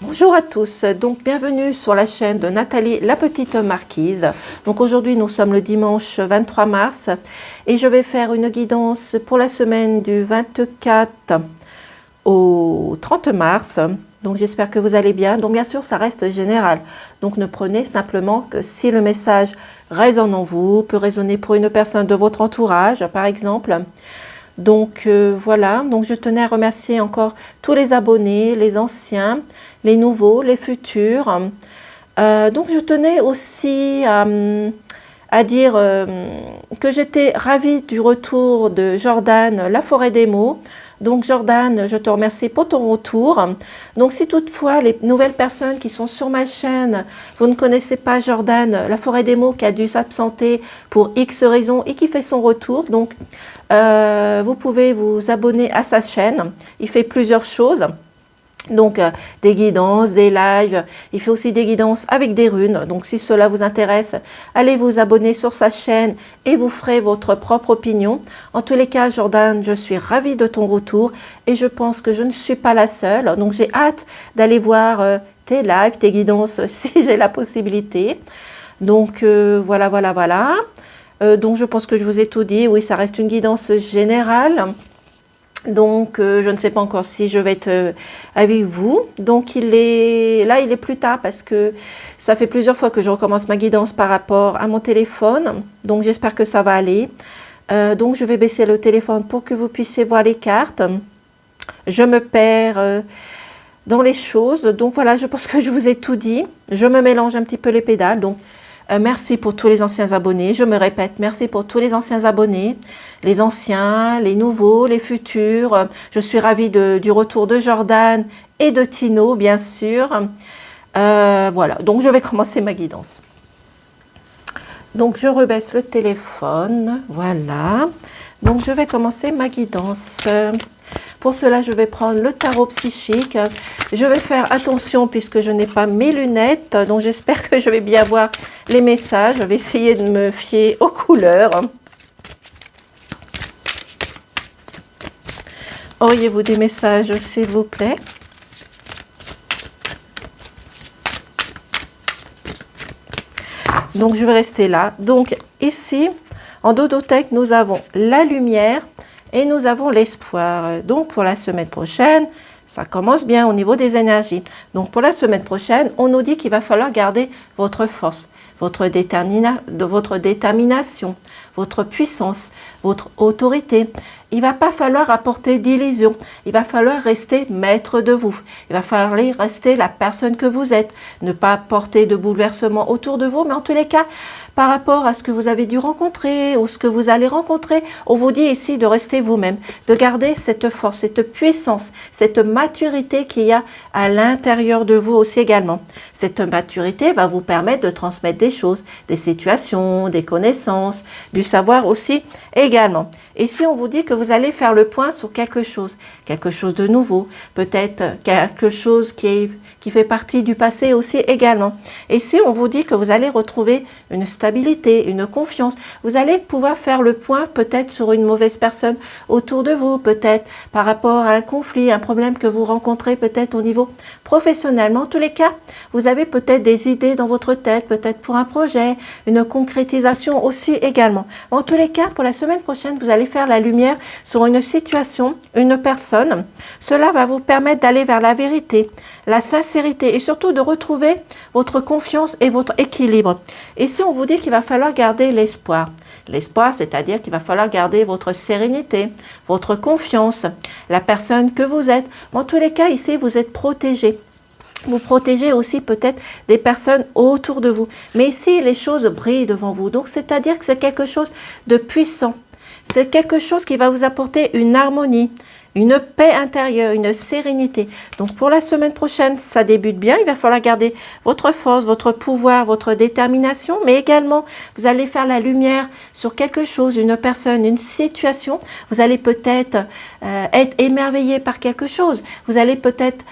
Bonjour à tous, donc bienvenue sur la chaîne de Nathalie la Petite Marquise. Donc aujourd'hui nous sommes le dimanche 23 mars et je vais faire une guidance pour la semaine du 24 au 30 mars. Donc j'espère que vous allez bien. Donc bien sûr ça reste général, donc ne prenez simplement que si le message résonne en vous, peut résonner pour une personne de votre entourage par exemple. Donc voilà, donc je tenais à remercier encore tous les abonnés, les anciens, les nouveaux, les futurs. Donc je tenais aussi à dire que j'étais ravie du retour de Jordan, la forêt des mots. Donc Jordan, je te remercie pour ton retour. Donc si toutefois les nouvelles personnes qui sont sur ma chaîne, vous ne connaissez pas Jordan, la forêt des mots qui a dû s'absenter pour X raisons et qui fait son retour, donc vous pouvez vous abonner à sa chaîne. Il fait plusieurs choses. Donc des guidances, des lives, il fait aussi des guidances avec des runes. Donc si cela vous intéresse, allez vous abonner sur sa chaîne et vous ferez votre propre opinion. En tous les cas, Jordan, je suis ravie de ton retour et je pense que je ne suis pas la seule. Donc j'ai hâte d'aller voir tes lives, tes guidances si j'ai la possibilité. Donc voilà. Donc je pense que je vous ai tout dit. Oui, ça reste une guidance générale. Donc, je ne sais pas encore si je vais être avec vous. Donc, il est plus tard parce que ça fait plusieurs fois que je recommence ma guidance par rapport à mon téléphone. Donc, j'espère que ça va aller. Donc, je vais baisser le téléphone pour que vous puissiez voir les cartes. Je me perds dans les choses. Donc, voilà, je pense que je vous ai tout dit. Je me mélange un petit peu les pédales. Donc, merci pour tous les anciens abonnés. Je me répète, merci pour tous les anciens abonnés, les anciens, les nouveaux, les futurs. Je suis ravie du retour de Jordan et de Tino, bien sûr. Voilà, donc je vais commencer ma guidance. Donc je rebaisse le téléphone, voilà. Donc je vais commencer ma guidance. Pour cela, je vais prendre le tarot psychique. Je vais faire attention puisque je n'ai pas mes lunettes. Donc, j'espère que je vais bien voir les messages. Je vais essayer de me fier aux couleurs. Auriez-vous des messages, s'il vous plaît? Donc, je vais rester là. Donc, ici, en dodothèque, nous avons la lumière. Et nous avons l'espoir. Donc, pour la semaine prochaine, ça commence bien au niveau des énergies. Donc, pour la semaine prochaine, on nous dit qu'il va falloir garder votre force, votre détermination, votre puissance, votre autorité. Il ne va pas falloir apporter d'illusions. Il va falloir rester maître de vous. Il va falloir rester la personne que vous êtes. Ne pas apporter de bouleversement autour de vous, mais en tous les cas, par rapport à ce que vous avez dû rencontrer ou ce que vous allez rencontrer, on vous dit ici de rester vous-même, de garder cette force, cette puissance, cette maturité qu'il y a à l'intérieur de vous aussi également. Cette maturité va vous permettre de transmettre des choses, des situations, des connaissances, du savoir aussi également. Ici, on vous dit que vous allez faire le point sur quelque chose de nouveau, peut-être quelque chose qui fait partie du passé aussi également. Et ici, on vous dit que vous allez retrouver une stabilité, une confiance. Vous allez pouvoir faire le point peut-être sur une mauvaise personne autour de vous, peut-être par rapport à un conflit, un problème que vous rencontrez peut-être au niveau professionnel. Mais en tous les cas, vous avez peut-être des idées dans votre tête, peut-être pour un projet, une concrétisation aussi également. Mais en tous les cas, pour la semaine prochaine, vous allez faire la lumière sur une situation, une personne. Cela va vous permettre d'aller vers la vérité, la sincérité et surtout de retrouver votre confiance et votre équilibre. Ici, on vous dit qu'il va falloir garder l'espoir. L'espoir, c'est-à-dire qu'il va falloir garder votre sérénité, votre confiance, la personne que vous êtes. En tous les cas, ici, vous êtes protégé. Vous protégez aussi peut-être des personnes autour de vous. Mais ici, les choses brillent devant vous. Donc, c'est-à-dire que c'est quelque chose de puissant. C'est quelque chose qui va vous apporter une harmonie, une paix intérieure, une sérénité. Donc pour la semaine prochaine, ça débute bien. Il va falloir garder votre force, votre pouvoir, votre détermination, mais également, vous allez faire la lumière sur quelque chose, une personne, une situation. Vous allez peut-être être émerveillé par quelque chose. Vous allez peut-être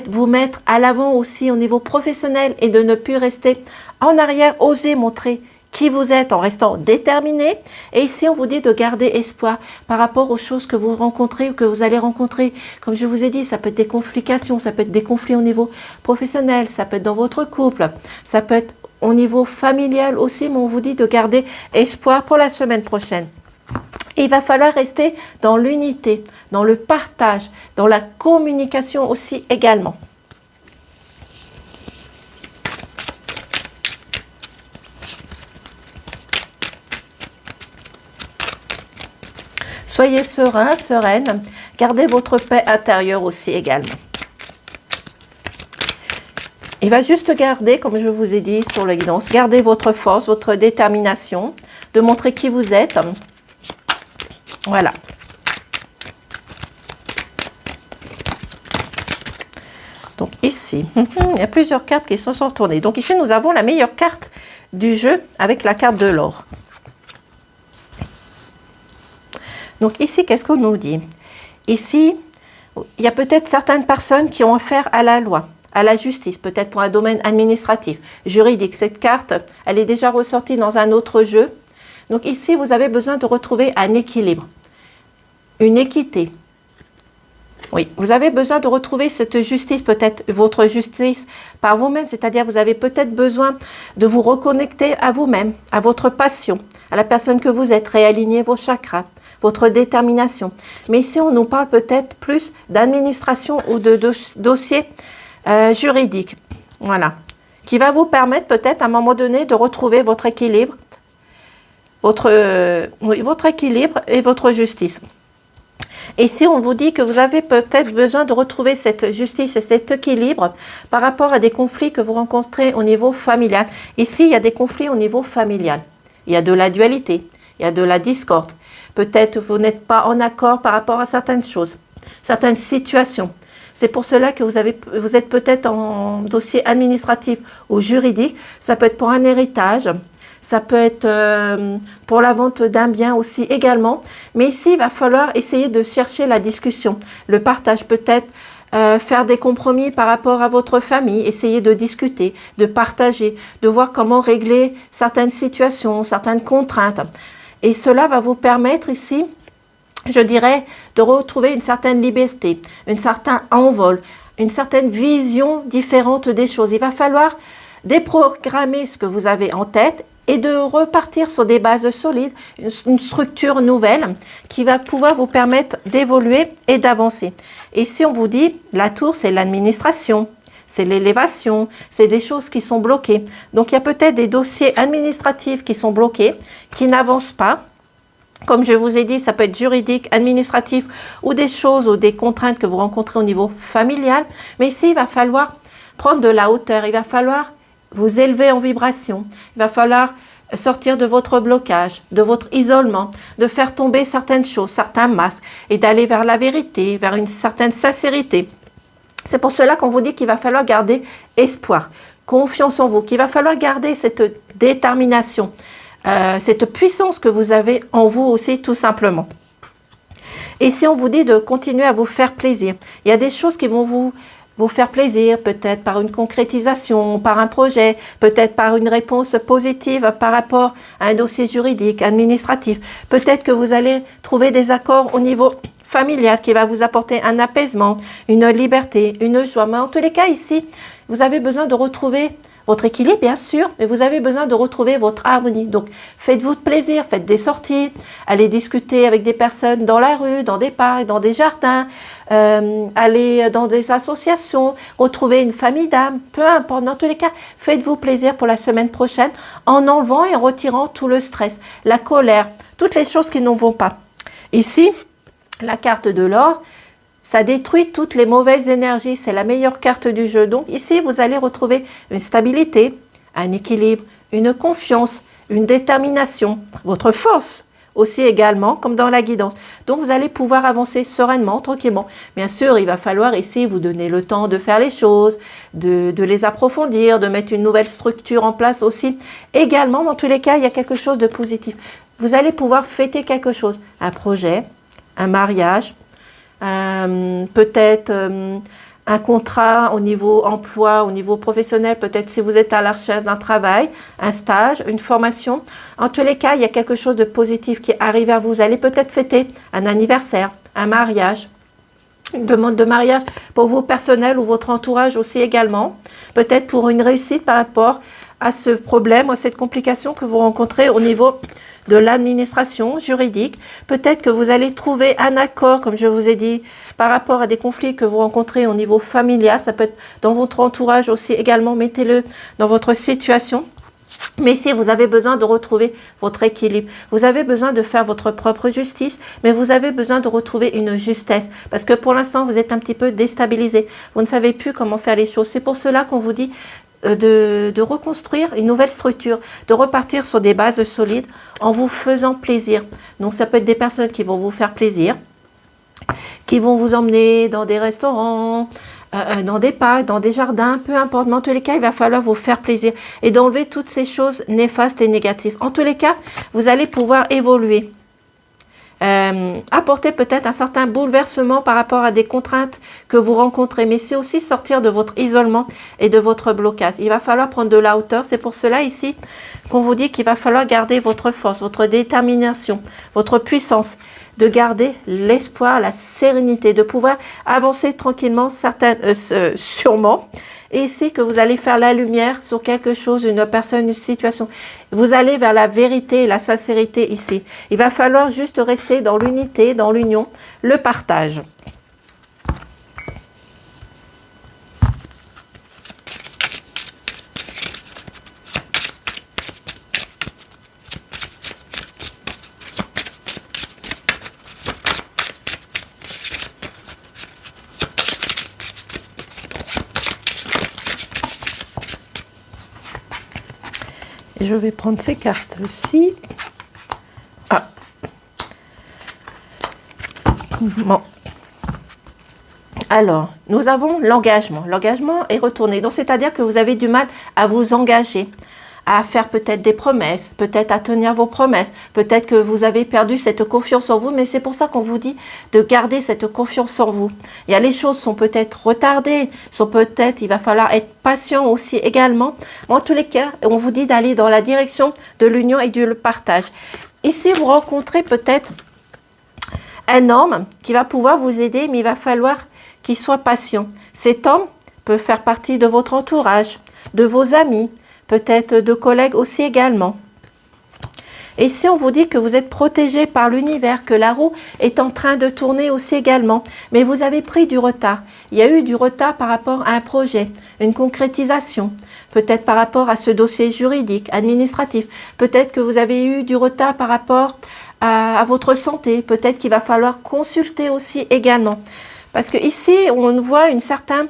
vous mettre à l'avant aussi au niveau professionnel et de ne plus rester en arrière, oser montrer qui vous êtes en restant déterminé. Et ici, on vous dit de garder espoir par rapport aux choses que vous rencontrez ou que vous allez rencontrer. Comme je vous ai dit, ça peut être des complications, ça peut être des conflits au niveau professionnel, ça peut être dans votre couple, ça peut être au niveau familial aussi, mais on vous dit de garder espoir pour la semaine prochaine. Et il va falloir rester dans l'unité, dans le partage, dans la communication aussi également. Soyez serein, sereine, gardez votre paix intérieure aussi également. Il va juste garder, comme je vous ai dit sur la guidance, gardez votre force, votre détermination, de montrer qui vous êtes. Voilà. Donc ici, il y a plusieurs cartes qui se sont tournées. Donc ici, nous avons la meilleure carte du jeu avec la carte de l'or. Donc ici, qu'est-ce qu'on nous dit? Ici, il y a peut-être certaines personnes qui ont affaire à la loi, à la justice, peut-être pour un domaine administratif, juridique. Cette carte, elle est déjà ressortie dans un autre jeu. Donc ici, vous avez besoin de retrouver un équilibre, une équité. Oui, vous avez besoin de retrouver cette justice, peut-être votre justice par vous-même, c'est-à-dire vous avez peut-être besoin de vous reconnecter à vous-même, à votre passion, à la personne que vous êtes, réaligner vos chakras, votre détermination. Mais ici, on nous parle peut-être plus d'administration ou de dossier juridique, voilà, qui va vous permettre peut-être à un moment donné de retrouver votre équilibre, votre équilibre et votre justice. Et si on vous dit que vous avez peut-être besoin de retrouver cette justice et cet équilibre par rapport à des conflits que vous rencontrez au niveau familial. Ici, il y a des conflits au niveau familial. Il y a de la dualité, il y a de la discorde. Peut-être vous n'êtes pas en accord par rapport à certaines choses, certaines situations. C'est pour cela que vous êtes peut-être en dossier administratif ou juridique. Ça peut être pour un héritage. Ça peut être pour la vente d'un bien aussi également. Mais ici, il va falloir essayer de chercher la discussion, le partage, peut-être faire des compromis par rapport à votre famille, essayer de discuter, de partager, de voir comment régler certaines situations, certaines contraintes. Et cela va vous permettre ici, je dirais, de retrouver une certaine liberté, un certain envol, une certaine vision différente des choses. Il va falloir déprogrammer ce que vous avez en tête et de repartir sur des bases solides, une structure nouvelle qui va pouvoir vous permettre d'évoluer et d'avancer. Et si on vous dit, la tour, c'est l'administration, c'est l'élévation, c'est des choses qui sont bloquées. Donc, il y a peut-être des dossiers administratifs qui sont bloqués, qui n'avancent pas. Comme je vous ai dit, ça peut être juridique, administratif ou des choses ou des contraintes que vous rencontrez au niveau familial. Mais ici, il va falloir prendre de la hauteur, il va falloir vous élever en vibration. Il va falloir sortir de votre blocage, de votre isolement, de faire tomber certaines choses, certains masques et d'aller vers la vérité, vers une certaine sincérité. C'est pour cela qu'on vous dit qu'il va falloir garder espoir, confiance en vous, qu'il va falloir garder cette détermination, cette puissance que vous avez en vous aussi tout simplement. Et si on vous dit de continuer à vous faire plaisir, il y a des choses qui vont vous faire plaisir, peut-être par une concrétisation, par un projet, peut-être par une réponse positive par rapport à un dossier juridique, administratif. Peut-être que vous allez trouver des accords au niveau familial qui va vous apporter un apaisement, une liberté, une joie. Mais en tous les cas, ici, vous avez besoin de retrouver votre équilibre, bien sûr, mais vous avez besoin de retrouver votre harmonie. Donc, faites-vous plaisir, faites des sorties, allez discuter avec des personnes dans la rue, dans des parcs, dans des jardins, allez dans des associations, retrouvez une famille d'âmes, peu importe. Dans tous les cas, faites-vous plaisir pour la semaine prochaine en enlevant et en retirant tout le stress, la colère, toutes les choses qui n'en vont pas. Ici, la carte de l'or, ça détruit toutes les mauvaises énergies. C'est la meilleure carte du jeu. Donc ici, vous allez retrouver une stabilité, un équilibre, une confiance, une détermination, votre force aussi également, comme dans la guidance. Donc vous allez pouvoir avancer sereinement, tranquillement. Bien sûr, il va falloir ici vous donner le temps de faire les choses, de les approfondir, de mettre une nouvelle structure en place aussi. Également, dans tous les cas, il y a quelque chose de positif. Vous allez pouvoir fêter quelque chose, un projet, un mariage, peut-être un contrat au niveau emploi, au niveau professionnel, peut-être si vous êtes à la recherche d'un travail, un stage, une formation. En tous les cas, il y a quelque chose de positif qui arrive vers vous. Vous allez peut-être fêter un anniversaire, un mariage, une demande de mariage pour vous personnel ou votre entourage aussi également. Peut-être pour une réussite par rapport à ce problème, à cette complication que vous rencontrez au niveau de l'administration juridique. Peut-être que vous allez trouver un accord, comme je vous ai dit, par rapport à des conflits que vous rencontrez au niveau familial. Ça peut être dans votre entourage aussi également, mettez-le dans votre situation. Mais si vous avez besoin de retrouver votre équilibre, vous avez besoin de faire votre propre justice, mais vous avez besoin de retrouver une justesse. Parce que pour l'instant, vous êtes un petit peu déstabilisé. Vous ne savez plus comment faire les choses. C'est pour cela qu'on vous dit de reconstruire une nouvelle structure, de repartir sur des bases solides en vous faisant plaisir. Donc ça peut être des personnes qui vont vous faire plaisir, qui vont vous emmener dans des restaurants, dans des parcs, dans des jardins, peu importe. Mais en tous les cas, il va falloir vous faire plaisir et d'enlever toutes ces choses néfastes et négatives. En tous les cas, vous allez pouvoir évoluer. Apporter peut-être un certain bouleversement par rapport à des contraintes que vous rencontrez, mais c'est aussi sortir de votre isolement et de votre blocage. Il va falloir prendre de la hauteur. C'est pour cela ici qu'on vous dit qu'il va falloir garder votre force, votre détermination, votre puissance, de garder l'espoir, la sérénité, de pouvoir avancer tranquillement, sûrement. Et ici, que vous allez faire la lumière sur quelque chose, une personne, une situation. Vous allez vers la vérité et la sincérité ici. Il va falloir juste rester dans l'unité, dans l'union, le partage. Je vais prendre ces cartes-ci. Ah. Bon. Alors, nous avons l'engagement. L'engagement est retourné. Donc, c'est-à-dire que vous avez du mal à vous engager, à faire peut-être des promesses, peut-être à tenir vos promesses. Peut-être que vous avez perdu cette confiance en vous, mais c'est pour ça qu'on vous dit de garder cette confiance en vous. Il y a les choses sont peut-être retardées, il va falloir être patient aussi également. En tous les cas, on vous dit d'aller dans la direction de l'union et du partage. Ici, vous rencontrez peut-être un homme qui va pouvoir vous aider, mais il va falloir qu'il soit patient. Cet homme peut faire partie de votre entourage, de vos amis, peut-être de collègues aussi également. Et si on vous dit que vous êtes protégé par l'univers, que la roue est en train de tourner aussi également, mais vous avez pris du retard. Il y a eu du retard par rapport à un projet, une concrétisation, peut-être par rapport à ce dossier juridique, administratif. Peut-être que vous avez eu du retard par rapport à votre santé. Peut-être qu'il va falloir consulter aussi également. Parce que ici, on voit un certain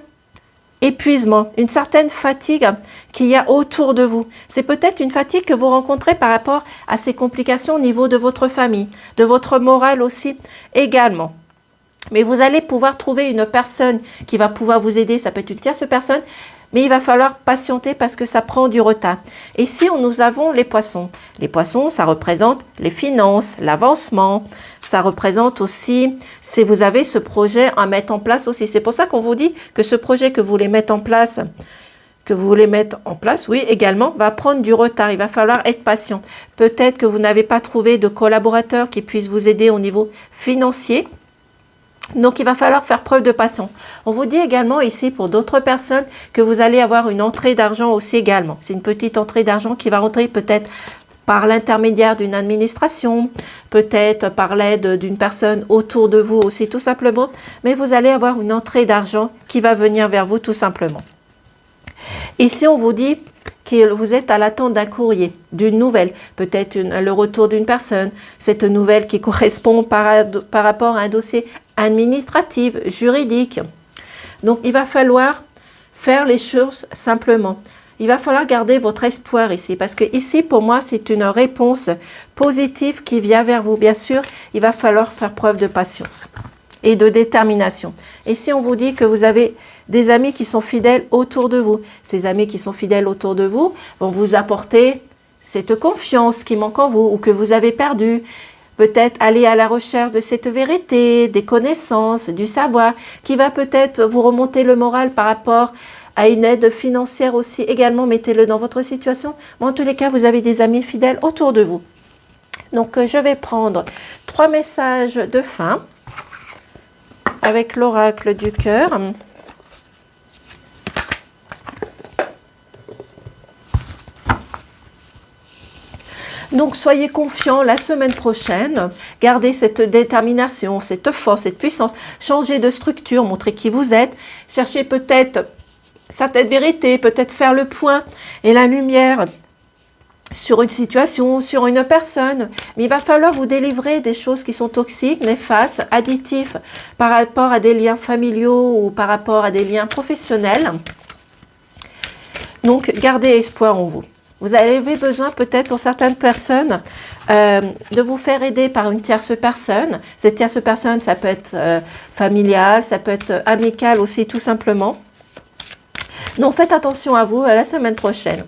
épuisement, une certaine fatigue qu'il y a autour de vous. C'est peut-être une fatigue que vous rencontrez par rapport à ces complications au niveau de votre famille, de votre morale aussi également. Mais vous allez pouvoir trouver une personne qui va pouvoir vous aider. Ça peut être une tierce personne, mais il va falloir patienter parce que ça prend du retard. Ici, nous avons les poissons. Les poissons, ça représente les finances, l'avancement. Ça représente aussi, si vous avez ce projet à mettre en place aussi. C'est pour ça qu'on vous dit que ce projet que vous voulez mettre en place, oui, également, va prendre du retard. Il va falloir être patient. Peut-être que vous n'avez pas trouvé de collaborateur qui puisse vous aider au niveau financier. Donc, il va falloir faire preuve de patience. On vous dit également ici, pour d'autres personnes, que vous allez avoir une entrée d'argent aussi également. C'est une petite entrée d'argent qui va rentrer peut-être par l'intermédiaire d'une administration, peut-être par l'aide d'une personne autour de vous aussi, tout simplement. Mais vous allez avoir une entrée d'argent qui va venir vers vous, tout simplement. Ici, on vous dit que vous êtes à l'attente d'un courrier, d'une nouvelle, peut-être le retour d'une personne, cette nouvelle qui correspond par rapport à un dossier administratif, juridique. Donc, il va falloir faire les choses simplement. Il va falloir garder votre espoir ici, parce que ici, pour moi, c'est une réponse positive qui vient vers vous. Bien sûr, il va falloir faire preuve de patience et de détermination. Et si on vous dit que vous avez des amis qui sont fidèles autour de vous, ces amis qui sont fidèles autour de vous vont vous apporter cette confiance qui manque en vous ou que vous avez perdue. peut-être aller à la recherche de cette vérité, des connaissances, du savoir, qui va peut-être vous remonter le moral par rapport à une aide financière aussi. Également, mettez-le dans votre situation. Mais en tous les cas, vous avez des amis fidèles autour de vous. Donc, je vais prendre 3 messages de fin avec l'oracle du cœur. Donc, soyez confiants la semaine prochaine. Gardez cette détermination, cette force, cette puissance. Changez de structure, montrez qui vous êtes. Cherchez peut-être certaines vérités, peut-être faire le point et la lumière sur une situation, sur une personne. Mais il va falloir vous délivrer des choses qui sont toxiques, néfastes, additifs par rapport à des liens familiaux ou par rapport à des liens professionnels. Donc, gardez espoir en vous. Vous avez besoin peut-être pour certaines personnes de vous faire aider par une tierce personne. Cette tierce personne, ça peut être familiale, ça peut être amicale aussi tout simplement. Donc faites attention à vous à la semaine prochaine.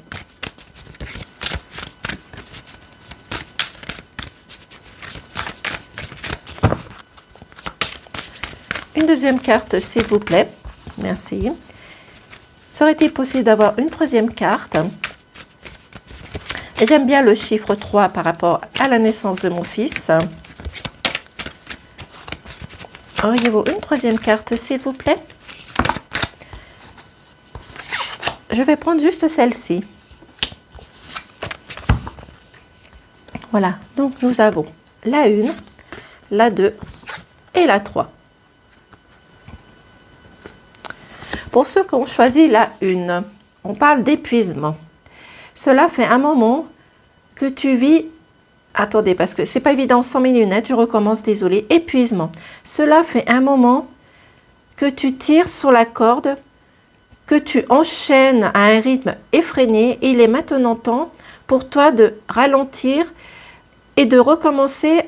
Une deuxième carte s'il vous plaît. Merci. Serait-il possible d'avoir une troisième carte ? J'aime bien le chiffre 3 par rapport à la naissance de mon fils. Auriez-vous une troisième carte, s'il vous plaît? Je vais prendre juste celle-ci. Voilà, donc nous avons la 1, la 2 et la 3. Pour ceux qui ont choisi la 1, on parle d'épuisement. Cela fait un moment que tu vis... Attendez, parce que c'est pas évident sans mes lunettes, je recommence, désolé. Épuisement. Cela fait un moment que tu tires sur la corde, que tu enchaînes à un rythme effréné. Et il est maintenant temps pour toi de ralentir et de recommencer,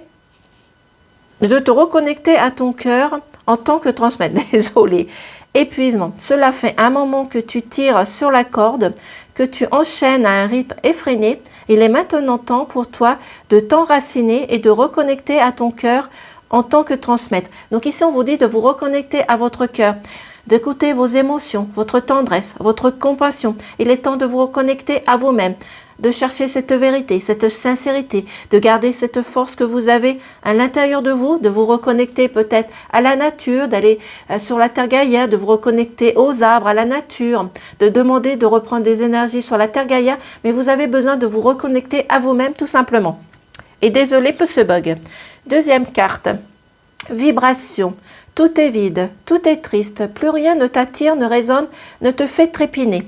de te reconnecter à ton cœur en tant que transmettre. Désolé. Épuisement. Cela fait un moment que tu tires sur la corde, que tu enchaînes à un rythme effréné. Il est maintenant temps pour toi de t'enraciner et de reconnecter à ton cœur en tant que transmettre. Donc ici, on vous dit de vous reconnecter à votre cœur, d'écouter vos émotions, votre tendresse, votre compassion. Il est temps de vous reconnecter à vous-même, de chercher cette vérité, cette sincérité, de garder cette force que vous avez à l'intérieur de vous, de vous reconnecter peut-être à la nature, d'aller sur la terre Gaïa, de vous reconnecter aux arbres, à la nature, de demander de reprendre des énergies sur la terre Gaïa, mais vous avez besoin de vous reconnecter à vous-même tout simplement. Et désolé pour ce bug. Deuxième carte, vibration. Tout est vide, tout est triste, plus rien ne t'attire, ne résonne, ne te fait trépiner.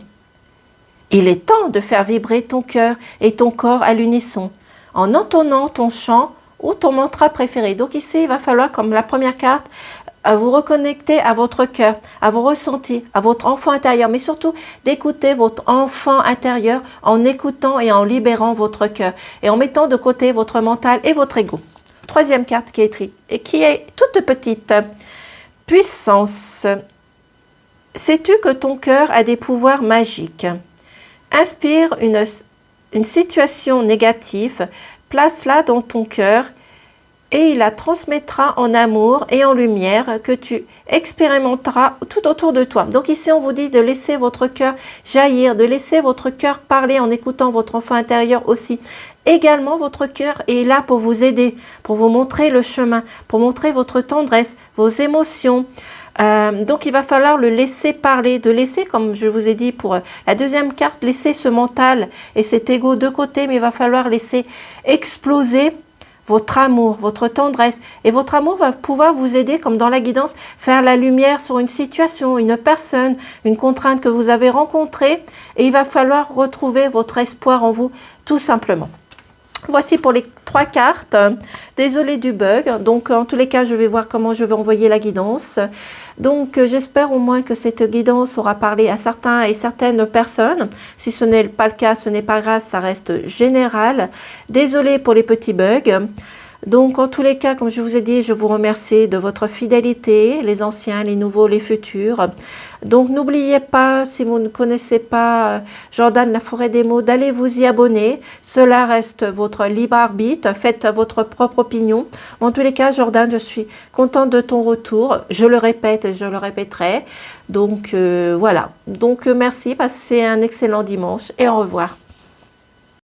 Il est temps de faire vibrer ton cœur et ton corps à l'unisson, en entonnant ton chant ou ton mantra préféré. Donc ici, il va falloir, comme la première carte, vous reconnecter à votre cœur, à vos ressentis, à votre enfant intérieur, mais surtout d'écouter votre enfant intérieur en écoutant et en libérant votre cœur et en mettant de côté votre mental et votre ego. Troisième carte qui est toute petite. Puissance. Sais-tu que ton cœur a des pouvoirs magiques? Inspire une situation négative, place-la dans ton cœur et il la transmettra en amour et en lumière que tu expérimenteras tout autour de toi. Donc ici, on vous dit de laisser votre cœur jaillir, de laisser votre cœur parler en écoutant votre enfant intérieur aussi. Également, votre cœur est là pour vous aider, pour vous montrer le chemin, pour montrer votre tendresse, vos émotions. Donc, il va falloir le laisser parler, de laisser, comme je vous ai dit pour la deuxième carte, laisser ce mental et cet ego de côté, mais il va falloir laisser exploser votre amour, votre tendresse. Et votre amour va pouvoir vous aider, comme dans la guidance, faire la lumière sur une situation, une personne, une contrainte que vous avez rencontrée. Et il va falloir retrouver votre espoir en vous, tout simplement. Voici pour les 3 cartes. Désolée du bug. Donc, en tous les cas, je vais voir comment je vais envoyer la guidance. Donc, j'espère au moins que cette guidance aura parlé à certains et certaines personnes. Si ce n'est pas le cas, ce n'est pas grave, ça reste général. Désolée pour les petits bugs. Donc, en tous les cas, comme je vous ai dit, je vous remercie de votre fidélité, les anciens, les nouveaux, les futurs. Donc, n'oubliez pas, si vous ne connaissez pas Jordan La Forêt des Mots, d'aller vous y abonner. Cela reste votre libre arbitre. Faites votre propre opinion. En tous les cas, Jordan, je suis contente de ton retour. Je le répète et je le répéterai. Donc, voilà. Donc, merci. Passez un excellent dimanche et au revoir.